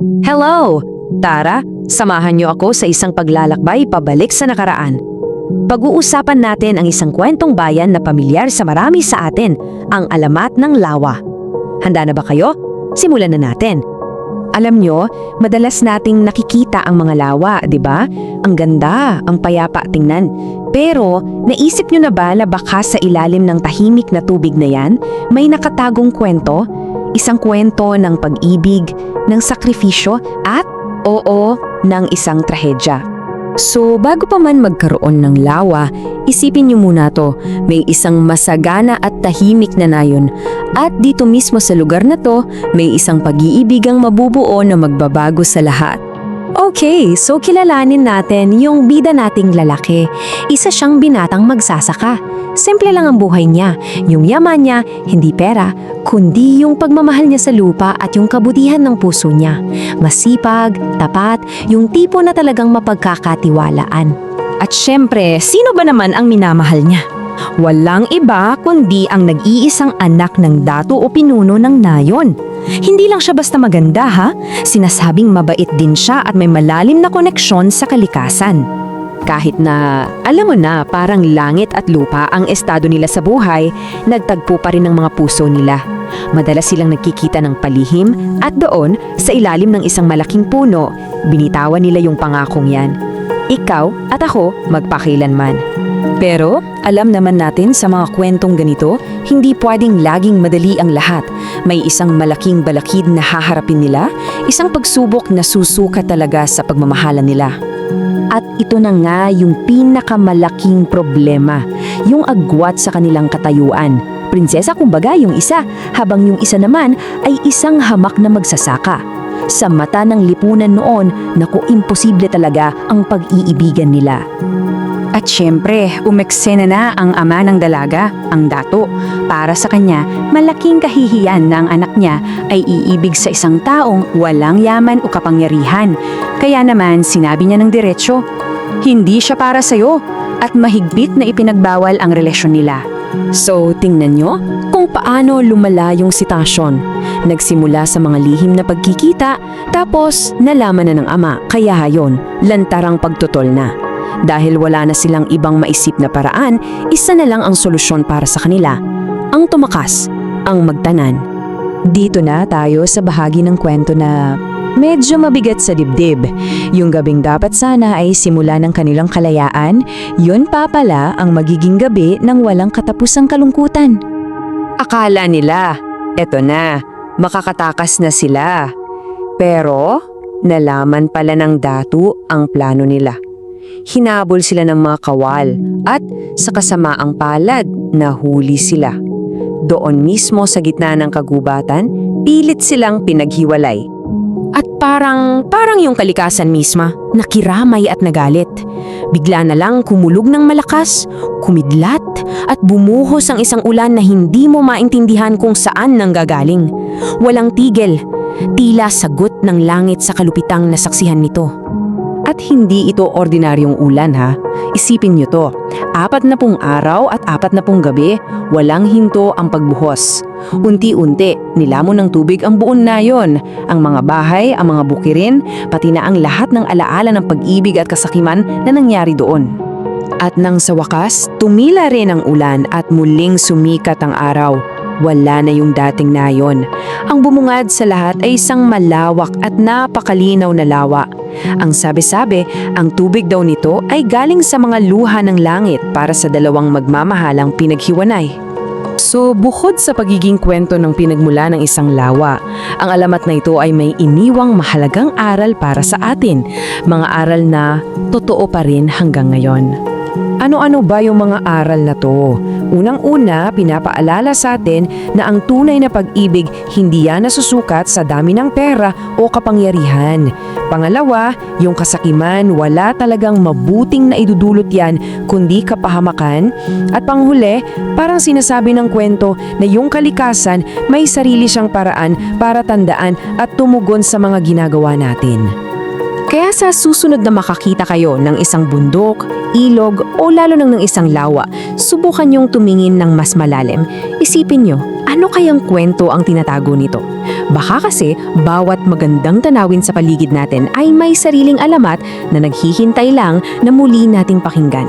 Hello! Tara, samahan niyo ako sa isang paglalakbay pabalik sa nakaraan. Pag-uusapan natin ang isang kwentong bayan na pamilyar sa marami sa atin, ang Alamat ng Lawa. Handa na ba kayo? Simulan na natin. Alam nyo, madalas nating nakikita ang mga lawa, di ba? Ang ganda, ang payapa tingnan. Pero, naisip nyo na ba na baka sa ilalim ng tahimik na tubig na yan, may nakatagong kwento? Isang kwento ng pag-ibig, ng sakripisyo at, oo, ng isang trahedya. So, bago pa man magkaroon ng lawa, isipin niyo muna to, may isang masagana at tahimik na nayon. At dito mismo sa lugar na to, may isang pag-iibigang mabubuo na magbabago sa lahat. Okay, so kilalanin natin yung bida nating lalaki. Isa siyang binatang magsasaka. Simple lang ang buhay niya. Yung yaman niya, hindi pera, kundi yung pagmamahal niya sa lupa at yung kabutihan ng puso niya. Masipag, tapat, yung tipo na talagang mapagkakatiwalaan. At syempre, sino ba naman ang minamahal niya? Walang iba kundi ang nag-iisang anak ng dato o pinuno ng nayon. Hindi lang siya basta maganda ha, sinasabing mabait din siya at may malalim na koneksyon sa kalikasan. Kahit na, alam mo na, parang langit at lupa ang estado nila sa buhay, nagtagpo pa rin ng mga puso nila. Madalas silang nagkikita ng palihim at doon, sa ilalim ng isang malaking puno, binitawan nila yung pangakong yan. Ikaw at ako magpakailanman. Pero, alam naman natin sa mga kwentong ganito, hindi pwedeng laging madali ang lahat. May isang malaking balakid na haharapin nila, isang pagsubok na susuka talaga sa pagmamahalan nila. At ito na nga yung pinakamalaking problema, yung agwat sa kanilang katayuan. Prinsesa kumbaga yung isa, habang yung isa naman ay isang hamak na magsasaka. Sa mata ng lipunan noon, naku, imposible talaga ang pag-iibigan nila. At syempre, umeksena na ang ama ng dalaga, ang dato. Para sa kanya, malaking kahihiyan na ang anak niya ay iibig sa isang taong walang yaman o kapangyarihan. Kaya naman, sinabi niya ng diretsyo, hindi siya para sa'yo at mahigpit na ipinagbawal ang relasyon nila. So, tingnan nyo kung paano lumala yung sitwasyon. Nagsimula sa mga lihim na pagkikita, tapos nalaman na ng ama, kaya hayon, lantarang pagtutol na. Dahil wala na silang ibang maisip na paraan, isa na lang ang solusyon para sa kanila. Ang tumakas, ang magtanan. Dito na tayo sa bahagi ng kwento na medyo mabigat sa dibdib. Yung gabing dapat sana ay simula ng kanilang kalayaan, yun pa pala ang magiging gabi ng walang katapusang kalungkutan. Akala nila, eto na, makakatakas na sila. Pero, nalaman pala ng datu ang plano nila. Hinabol sila ng mga kawal at sa kasamaang palad, nahuli sila. Doon mismo sa gitna ng kagubatan, pilit silang pinaghiwalay. At parang yung kalikasan misma, nakiramay at nagalit. Bigla na lang kumulog ng malakas, kumidlat, at bumuhos ang isang ulan na hindi mo maintindihan kung saan nanggagaling. Walang tigil, tila sagot ng langit sa kalupitang nasaksihan nito. At hindi ito ordinaryong ulan ha. Isipin niyo to, 40 araw at 40 gabi, walang hinto ang pagbuhos. Unti-unti, nilamon ng tubig ang buong nayon, ang mga bahay, ang mga bukirin, pati na ang lahat ng alaala ng pag-ibig at kasakiman na nangyari doon. At nang sa wakas, tumila rin ang ulan at muling sumikat ang araw. Wala na yung dating nayon. Ang bumungad sa lahat ay isang malawak at napakalinaw na lawa. Ang sabi-sabi, ang tubig daw nito ay galing sa mga luha ng langit para sa dalawang magmamahalang pinaghiwanay. So, bukod sa pagiging kwento ng pinagmula ng isang lawa, ang alamat na ito ay may iniwang mahalagang aral para sa atin, mga aral na totoo pa rin hanggang ngayon. Ano-ano ba yung mga aral na to? Unang-una, pinapaalala sa atin na ang tunay na pag-ibig hindi yan nasusukat sa dami ng pera o kapangyarihan. Pangalawa, yung kasakiman, wala talagang mabuting na idudulot yan kundi kapahamakan. At panghuli, parang sinasabi ng kwento na yung kalikasan may sarili siyang paraan para tandaan at tumugon sa mga ginagawa natin. Kaya sa susunod na makakita kayo ng isang bundok, ilog o lalo ng isang lawa, subukan niyong tumingin ng mas malalim. Isipin niyo, ano kayang kwento ang tinatago nito? Baka kasi bawat magandang tanawin sa paligid natin ay may sariling alamat na naghihintay lang na muli nating pakinggan.